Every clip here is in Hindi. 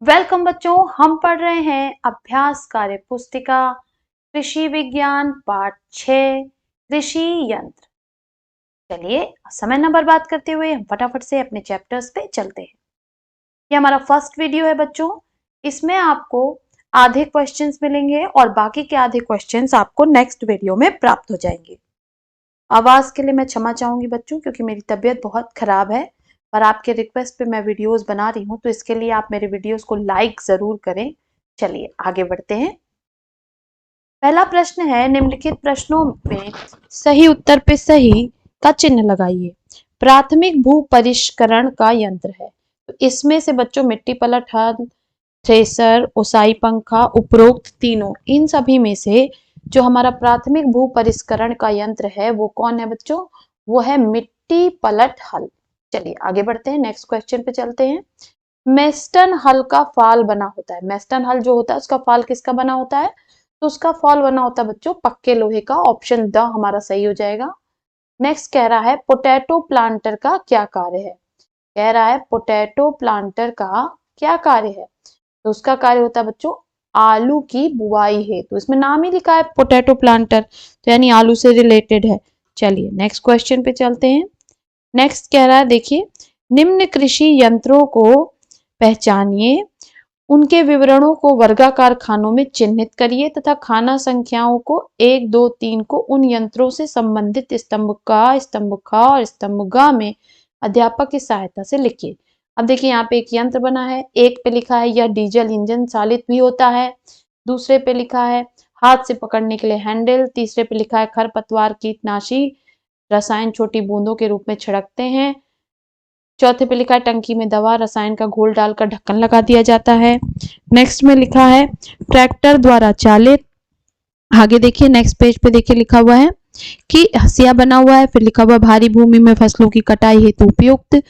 वेलकम बच्चों, हम पढ़ रहे हैं अभ्यास कार्य पुस्तिका कृषि विज्ञान पाठ 6 कृषि यंत्र। चलिए समय न बर्बाद करते हुए हम फटाफट से अपने चैप्टर्स पे चलते हैं। ये हमारा फर्स्ट वीडियो है बच्चों। इसमें आपको आधे क्वेश्चंस मिलेंगे और बाकी के आधे क्वेश्चंस आपको नेक्स्ट वीडियो में प्राप्त हो जाएंगे। आवाज के लिए मैं क्षमा चाहूंगी बच्चों, क्योंकि मेरी तबीयत बहुत खराब है, पर आपके रिक्वेस्ट पे मैं वीडियोस बना रही हूँ, तो इसके लिए आप मेरे वीडियोस को लाइक जरूर करें। चलिए आगे बढ़ते हैं। पहला प्रश्न है, निम्नलिखित प्रश्नों में सही उत्तर पे सही का चिन्ह लगाइए। प्राथमिक भू परिष्करण का यंत्र है, तो इसमें से बच्चों मिट्टी पलट हल, थ्रेसर, ओसाई पंखा, उपरोक्त तीनों, इन सभी में से जो हमारा प्राथमिक भू परिष्करण का यंत्र है वो कौन है बच्चों? वो है मिट्टी पलट हल। चलिए आगे बढ़ते हैं, नेक्स्ट क्वेश्चन पे चलते हैं। मेस्टन हल का फाल बना होता है। मेस्टन हल जो होता है उसका फाल किसका बना होता है? तो उसका फाल बना होता है बच्चों पक्के लोहे का। ऑप्शन द हमारा सही हो जाएगा। नेक्स्ट कह रहा है पोटैटो प्लांटर का क्या कार्य है। कह रहा है पोटैटो प्लांटर का क्या कार्य है, तो उसका कार्य होता है बच्चों आलू की बुआई है। तो इसमें नाम ही लिखा है पोटैटो प्लांटर, तो यानी आलू से रिलेटेड है। चलिए नेक्स्ट क्वेश्चन पे चलते हैं। नेक्स्ट कह रहा है, देखिए, निम्न कृषि यंत्रों को पहचानिए, उनके विवरणों को वर्गाकार खानों में चिन्हित करिए तथा खाना संख्याओं को 1, 2, 3 को उन यंत्रों से संबंधित स्तंभ का, स्तंभ ख और स्तंभ ग में अध्यापक की सहायता से लिखिए। अब देखिए यहाँ पे एक यंत्र बना है, एक पे लिखा है यह डीजल इंजन चालित भी होता है, दूसरे पे लिखा है हाथ से पकड़ने के लिए हैंडल, तीसरे पे लिखा है खरपतवार कीटनाशी रसायन छोटी बूंदों के रूप में छिड़कते हैं, चौथे पे लिखा है टंकी में दवा रसायन का घोल डालकर ढक्कन लगा दिया जाता है। नेक्स्ट में लिखा है ट्रैक्टर द्वारा चालित। आगे देखिए नेक्स्ट पेज पे देखिए लिखा हुआ है कि हंसिया बना हुआ है, फिर लिखा हुआ भारी भूमि में फसलों की कटाई हेतु उपयुक्त।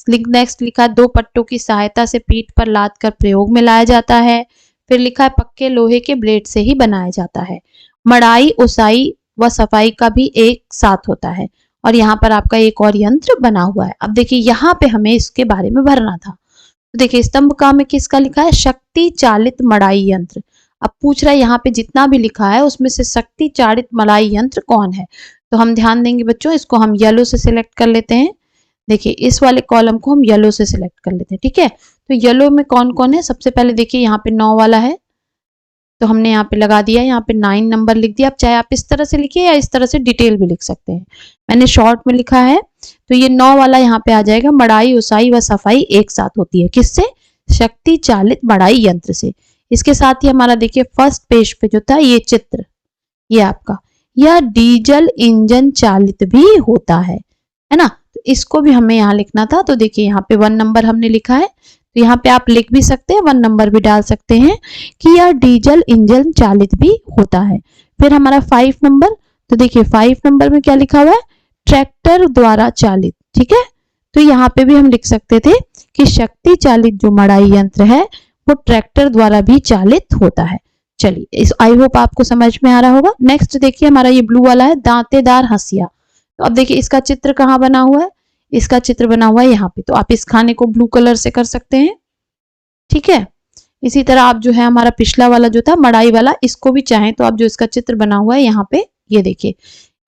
नेक्स्ट लिखा दो पट्टों की सहायता से पीठ पर लाद कर प्रयोग में लाया जाता है। फिर लिखा है पक्के लोहे के ब्लेड से ही बनाया जाता है। मड़ाई, उसाई व सफाई का भी एक साथ होता है। और यहाँ पर आपका एक और यंत्र बना हुआ है। अब देखिए यहाँ पे हमें इसके बारे में भरना था। तो देखिए स्तंभ का में किसका लिखा है? शक्ति चालित मड़ाई यंत्र। अब पूछ रहा है यहाँ पे जितना भी लिखा है उसमें से शक्ति चालित मड़ाई यंत्र कौन है। तो हम ध्यान देंगे बच्चों, इसको हम येलो से सिलेक्ट कर लेते हैं। देखिए इस वाले कॉलम को हम येलो से सिलेक्ट कर लेते हैं, ठीक है। तो येलो में कौन कौन है? सबसे पहले देखिए यहाँ पे 9 वाला है, तो हमने यहाँ पे लगा दिया, यहाँ पे 9 नंबर लिख दिया। अब चाहे आप इस तरह से लिखिए या इस तरह से डिटेल भी लिख सकते हैं, मैंने शॉर्ट में लिखा है। तो ये 9 वाला यहाँ पे आ जाएगा। मड़ाई, उसाई व सफाई एक साथ होती है, किससे? शक्ति चालित मड़ाई यंत्र से। इसके साथ ही हमारा देखिए फर्स्ट पेज पे जो था ये चित्र, ये आपका, यह डीजल इंजन चालित भी होता है ना। तो इसको भी हमें यहाँ लिखना था। तो देखिए यहाँ पे 1 नंबर हमने लिखा है, तो यहाँ पे आप लिख भी सकते हैं, 1 नंबर भी डाल सकते हैं कि यह डीजल इंजन चालित भी होता है। फिर हमारा 5 नंबर, तो देखिए 5 नंबर में क्या लिखा हुआ है? ट्रैक्टर द्वारा चालित, ठीक है। तो यहाँ पे भी हम लिख सकते थे कि शक्ति चालित जो मड़ाई यंत्र है वो ट्रैक्टर द्वारा भी चालित होता है। चलिए इस आई होप आपको समझ में आ रहा होगा। नेक्स्ट देखिए हमारा ये ब्लू वाला है दांतेदार हंसिया। तो अब देखिए इसका चित्र कहाँ बना हुआ है? इसका चित्र बना हुआ है यहाँ पे। तो आप इस खाने को ब्लू कलर से कर सकते हैं, ठीक है। इसी तरह आप जो है हमारा पिछला वाला जो था मड़ाई वाला, इसको भी चाहें तो आप जो इसका चित्र बना हुआ है यहाँ पे, ये देखिए,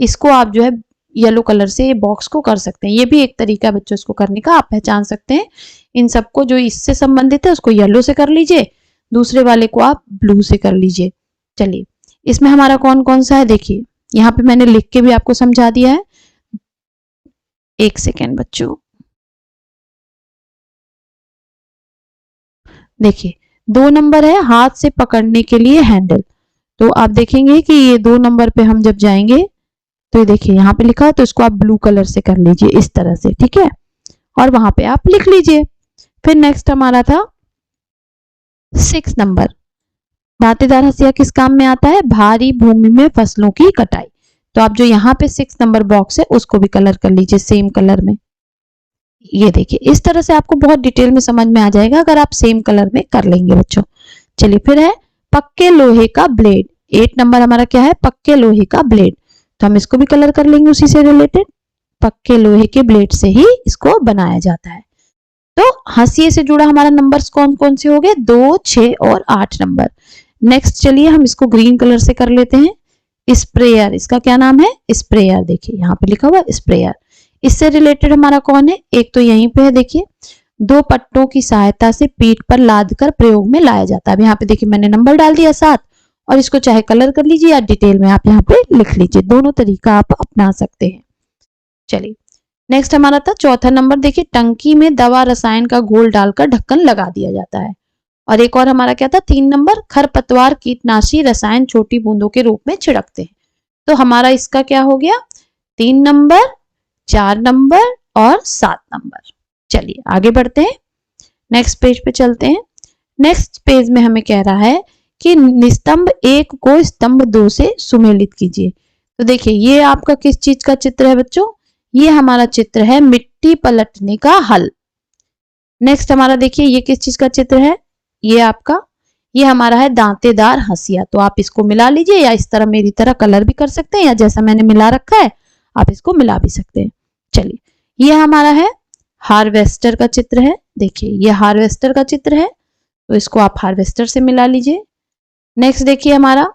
इसको आप जो है येलो कलर से ये बॉक्स को कर सकते हैं। ये भी एक तरीका है बच्चों इसको करने का, आप पहचान सकते हैं। इन सबको जो इससे संबंधित है उसको येलो से कर लीजिए, दूसरे वाले को आप ब्लू से कर लीजिए। चलिए इसमें हमारा कौन कौन सा है देखिए, यहाँ पे मैंने लिख के भी आपको समझा दिया है। एक सेकेंड बच्चों, देखिए 2 नंबर है हाथ से पकड़ने के लिए हैंडल। तो आप देखेंगे कि ये 2 नंबर पे हम जब जाएंगे तो ये देखिए यहाँ पे लिखा है, तो इसको आप ब्लू कलर से कर लीजिए इस तरह से, ठीक है, और वहां पे आप लिख लीजिए। फिर नेक्स्ट हमारा था 6 नंबर, दांतेदार हंसिया किस काम में आता है? भारी भूमि में फसलों की कटाई। तो आप जो यहाँ पे 6 नंबर बॉक्स है उसको भी कलर कर लीजिए सेम कलर में। ये देखिए इस तरह से आपको बहुत डिटेल में समझ में आ जाएगा अगर आप सेम कलर में कर लेंगे बच्चों। चलिए फिर है पक्के लोहे का ब्लेड। 8 नंबर हमारा क्या है? पक्के लोहे का ब्लेड। तो हम इसको भी कलर कर लेंगे उसी से रिलेटेड। पक्के लोहे के ब्लेड से ही इसको बनाया जाता है। तो हाशिए से जुड़ा हमारा नंबर्स कौन कौन से हो गए? 2, 6 और 8 नंबर। नेक्स्ट चलिए हम इसको ग्रीन कलर से कर लेते हैं। स्प्रेयर, इसका क्या नाम है? स्प्रेयर। देखिए यहाँ पे लिखा हुआ है स्प्रेयर। इससे रिलेटेड हमारा कौन है? एक तो यहीं पे है, देखिए 2 पट्टों की सहायता से पीठ पर लादकर प्रयोग में लाया जाता है। अब यहाँ पे देखिए मैंने नंबर डाल दिया 7, और इसको चाहे कलर कर लीजिए या डिटेल में आप यहाँ पे लिख लीजिए, दोनों तरीका आप अपना सकते हैं। चलिए नेक्स्ट हमारा था चौथा नंबर। देखिए टंकी में दवा रसायन का घोल डालकर ढक्कन लगा दिया जाता है। और एक और हमारा क्या था? 3 नंबर, खरपतवार कीटनाशी रसायन छोटी बूंदों के रूप में छिड़कते हैं। तो हमारा इसका क्या हो गया? 3 नंबर, 4 नंबर और 7 नंबर। चलिए आगे बढ़ते हैं, नेक्स्ट पेज पे चलते हैं। नेक्स्ट पेज में हमें कह रहा है कि निस्तंभ 1 को स्तंभ 2 से सुमेलित कीजिए। तो देखिए ये आपका किस चीज का चित्र है बच्चों? ये हमारा चित्र है मिट्टी पलटने का हल। नेक्स्ट हमारा देखिए ये किस चीज का चित्र है? ये हमारा है दांतेदार हंसिया। तो आप इसको मिला लीजिए, या इस तरह मेरी तरह कलर भी कर सकते हैं, या जैसा मैंने मिला रखा है आप इसको मिला भी सकते हैं। चलिए ये हमारा है हार्वेस्टर का चित्र है। देखिए ये हार्वेस्टर का चित्र है, तो इसको आप हार्वेस्टर से मिला लीजिए। नेक्स्ट देखिए हमारा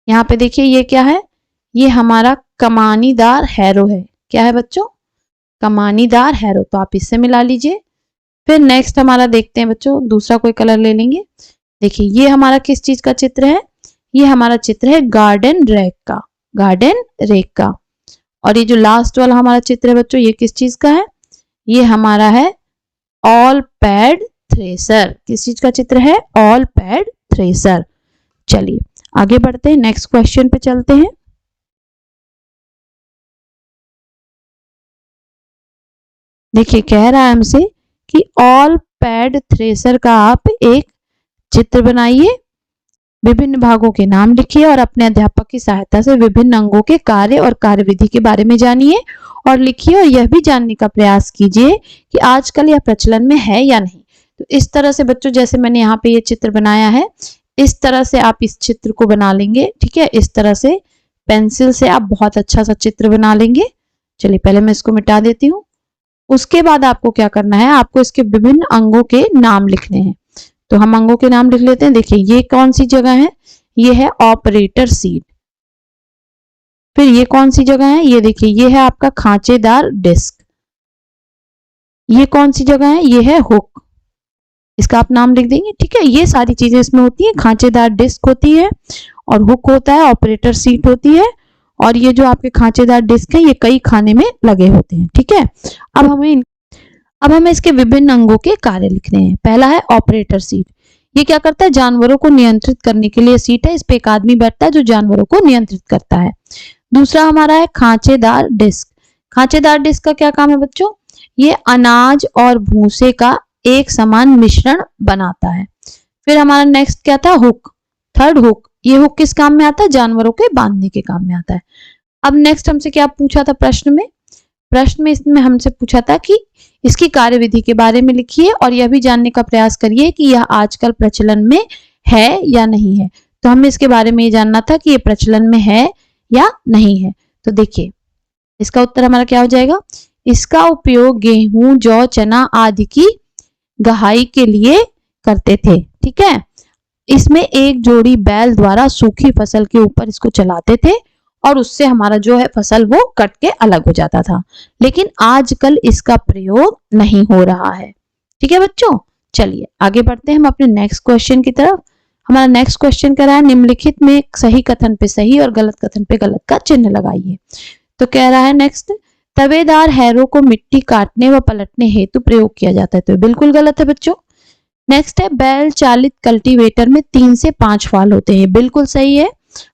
यहाँ पे देखिए ये क्या है? ये हमारा कमानीदार हैरो है। क्या है बच्चों? कमानीदार हैरो। तो आप इससे मिला लीजिए। फिर नेक्स्ट हमारा देखते हैं बच्चों, दूसरा कोई कलर ले लेंगे। देखिए ये हमारा किस चीज का चित्र है? ये हमारा चित्र है गार्डन रैक का, गार्डन रेक का। और ये जो लास्ट वाला हमारा चित्र है बच्चों, ये किस चीज का है? ये हमारा है ऑल पैड थ्रेसर। किस चीज का चित्र है? All pad thresher. चलिए आगे बढ़ते हैं, नेक्स्ट क्वेश्चन पे चलते हैं। देखिए कह रहा है हमसे कि ऑल पैड थ्रेसर का आप एक चित्र बनाइए, विभिन्न भागों के नाम लिखिए और अपने अध्यापक की सहायता से विभिन्न अंगों के कार्य और कार्यविधि के बारे में जानिए और लिखिए, और यह भी जानने का प्रयास कीजिए कि आजकल यह प्रचलन में है या नहीं। तो इस तरह से बच्चों, जैसे मैंने यहाँ पे ये चित्र बनाया है, इस तरह से आप इस चित्र को बना लेंगे। ठीक है, इस तरह से पेंसिल से आप बहुत अच्छा सा चित्र बना लेंगे। चलिए पहले मैं इसको मिटा देती हूँ। उसके बाद आपको क्या करना है? आपको इसके विभिन्न अंगों के नाम लिखने हैं। तो हम अंगों के नाम लिख लेते हैं। देखिए ये कौन सी जगह है? ये है ऑपरेटर सीट। फिर ये कौन सी जगह है? ये देखिए ये है आपका खांचेदार डिस्क। ये कौन सी जगह है? ये है हुक। इसका आप नाम लिख देंगे। ठीक है, ये सारी चीजें इसमें होती है। खांचेदार डिस्क होती है और हुक होता है, ऑपरेटर सीट होती है, और ये जो आपके खांचेदार डिस्क है ये कई खाने में लगे होते हैं। ठीक है, अब हमें इसके विभिन्न अंगों के कार्य लिखने हैं। पहला है ऑपरेटर सीट। ये क्या करता है? जानवरों को नियंत्रित करने के लिए सीट है। इस पे एक आदमी बैठता है जो जानवरों को नियंत्रित करता है। दूसरा हमारा है खांचेदार डिस्क। खांचेदार डिस्क का क्या काम है बच्चों? ये अनाज और भूसे का एक समान मिश्रण बनाता है। फिर हमारा नेक्स्ट क्या था? हुक। Third hook. ये हुक किस काम में आता है? जानवरों के बांधने के काम में आता है। अब नेक्स्ट हमसे क्या पूछा था प्रश्न में? प्रश्न में इसमें हमसे पूछा था कि इसकी कार्यविधि के बारे में लिखिए और यह भी जानने का प्रयास करिए कि यह आजकल प्रचलन में है या नहीं है। तो हमें इसके बारे में ये जानना था कि ये प्रचलन में है या नहीं है। तो देखिए इसका उत्तर हमारा क्या हो जाएगा? इसका उपयोग गेहूं, जौ, चना आदि की गहाई के लिए करते थे। ठीक है, इसमें एक जोड़ी बैल द्वारा सूखी फसल के ऊपर इसको चलाते थे और उससे हमारा जो है फसल वो कट के अलग हो जाता था। लेकिन आजकल इसका प्रयोग नहीं हो रहा है। ठीक है बच्चों, चलिए आगे बढ़ते हैं हम अपने नेक्स्ट क्वेश्चन की तरफ। हमारा नेक्स्ट क्वेश्चन कह रहा है निम्नलिखित में सही कथन पे सही और गलत कथन पे गलत का चिन्ह लगाइए। तो कह रहा है नेक्स्ट, तवेदार हैरो को मिट्टी काटने व पलटने हेतु प्रयोग किया जाता है। तो बिल्कुल गलत है बच्चों। नेक्स्ट है बैल चालित कल्टीवेटर में 3 से 5 फाल होते हैं। बिल्कुल सही है,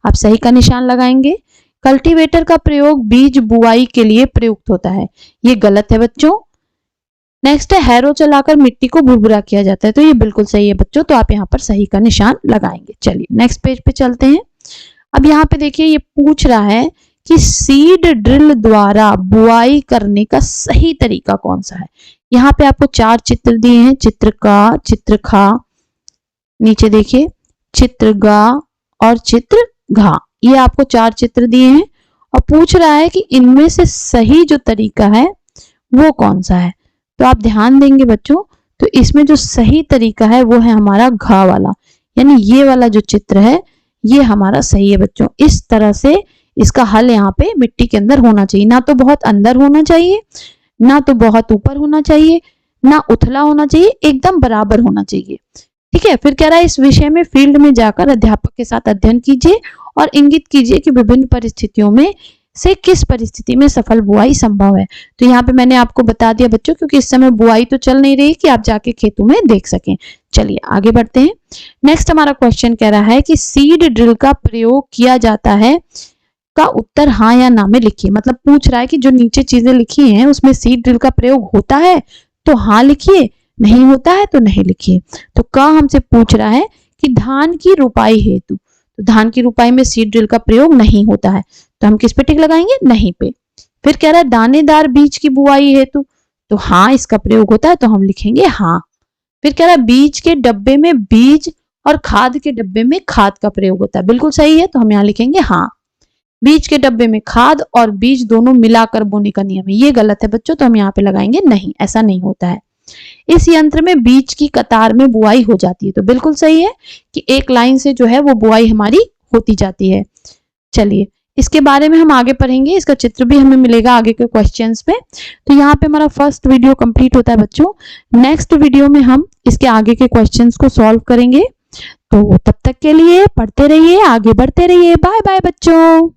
आप सही का निशान लगाएंगे। कल्टीवेटर का प्रयोग बीज बुआई के लिए प्रयुक्त होता है। ये गलत है बच्चों। नेक्स्ट है हैरो चलाकर मिट्टी को भुरभुरा किया जाता है। तो ये बिल्कुल सही है बच्चों, तो आप यहाँ पर सही का निशान लगाएंगे। चलिए नेक्स्ट पेज पे चलते हैं। अब यहाँ पे देखिए ये पूछ रहा है कि सीड ड्रिल द्वारा बुआई करने का सही तरीका कौन सा है। यहाँ पे आपको 4 चित्र दिए हैं, चित्र का, चित्र खा, नीचे देखिए चित्र गा और चित्र घा। ये आपको 4 चित्र दिए हैं और पूछ रहा है कि इनमें से सही जो तरीका है वो कौन सा है। तो आप ध्यान देंगे बच्चों, तो इसमें जो सही तरीका है वो है हमारा घ वाला, यानी ये वाला जो चित्र है ये हमारा सही है बच्चों। इस तरह से इसका हल यहाँ पे मिट्टी के अंदर होना चाहिए, ना तो बहुत अंदर होना चाहिए, ना तो बहुत ऊपर होना चाहिए, ना उथला होना चाहिए, एकदम बराबर होना चाहिए। ठीक है, फिर कह रहा है इस विषय में फील्ड में जाकर अध्यापक के साथ अध्ययन कीजिए और इंगित कीजिए कि विभिन्न परिस्थितियों में से किस परिस्थिति में सफल बुआई संभव है। तो यहाँ पे मैंने आपको बता दिया बच्चों, क्योंकि इस समय बुआई तो चल नहीं रही कि आप जाके खेतों में देख सकें। चलिए आगे बढ़ते हैं। नेक्स्ट हमारा क्वेश्चन कह रहा है कि सीड ड्रिल का प्रयोग किया जाता है का उत्तर हाँ या ना में लिखिए। मतलब पूछ रहा है कि जो नीचे चीजें लिखी हैं उसमें सीड ड्रिल का प्रयोग होता है तो हाँ लिखिए, नहीं होता है तो नहीं लिखिए। तो का हमसे पूछ रहा है कि धान की रुपाई हेतु, तो धान की रुपाई में सीड ड्रिल का प्रयोग नहीं होता है, तो हम किस पे टिक लगाएंगे? नहीं पे। फिर कह रहा है दानेदार बीज की बुआई हेतु, तो हाँ इसका प्रयोग होता है, तो हम लिखेंगे हाँ। फिर कह रहा है बीज के डब्बे में बीज और खाद के डब्बे में खाद का प्रयोग होता है, बिल्कुल सही है, तो हम यहाँ लिखेंगे हाँ। बीज के डब्बे में खाद और बीज दोनों मिलाकर बोने का नियम है, ये गलत है बच्चों, तो हम यहाँ पे लगाएंगे नहीं, ऐसा नहीं होता है। इस यंत्र में बीज की कतार में बुआई हो जाती है, तो बिल्कुल सही है कि एक लाइन से जो है वो बुआई हमारी होती जाती है। चलिए इसके बारे में हम आगे पढ़ेंगे, इसका चित्र भी हमें मिलेगा आगे के क्वेश्चंस में। तो यहाँ पे हमारा फर्स्ट वीडियो कंप्लीट होता है बच्चों। नेक्स्ट वीडियो में हम इसके आगे के क्वेश्चंस को सॉल्व करेंगे। तो तब तक के लिए पढ़ते रहिए, आगे बढ़ते रहिए। बाय बाय बच्चों।